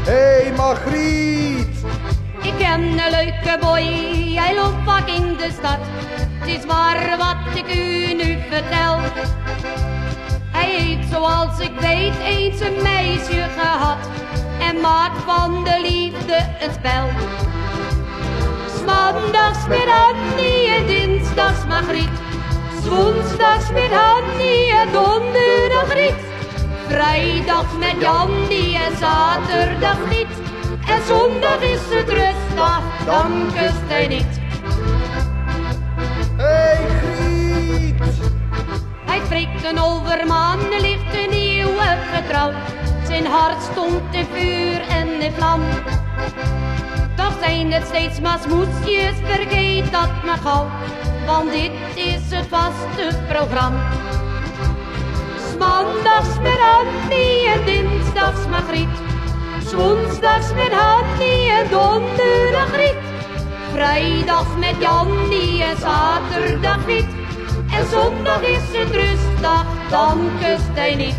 Hey Margriet! Ik ken een leuke boy, hij loopt vaak in de stad. Het is waar wat ik u nu vertel. Hij heeft, zoals ik weet, eens een meisje gehad en maakt van de liefde een spel. 'S maandags met Hannie en dinsdags Margriet, 's woensdags met Hannie en donderdag Riet. Vrijdag met Jannie en zaterdag niet. En zondag is het rustdag, dan kust hij niet. Hey Griet! Hij spreekt een overman, er ligt een nieuwe getrouwd. Zijn hart stond in vuur en in vlam. Toch zijn het steeds maar smoesjes, vergeet dat maar gauw. Want dit is het vaste programma. 'S maandags met Hannie en dinsdags Margriet, 's woensdags met Hannie en donderdag Riet. Vrijdag met Jannie en zaterdag niet. En zondag is het rustdag, dan kust hij niet.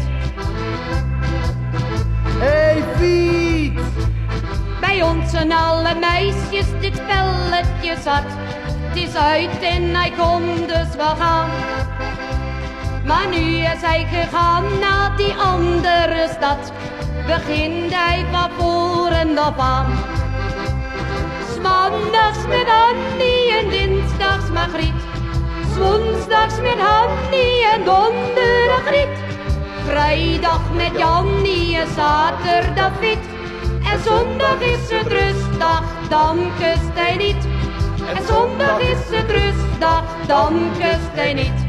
Hey Piet! Bij ons en alle meisjes dit spelletje zat. Het is uit en hij kon dus wel gaan. Maar nu is hij gegaan naar die andere stad. Begint hij van voren af aan. 'S maandags met Hannie en dinsdags Margriet, 's woensdags met Hannie en donderdag Riet. Vrijdag met Jannie en zaterdag Piet. En zondag is het rustdag, dan kust hij niet. En zondag is het rustdag, dan kust hij niet.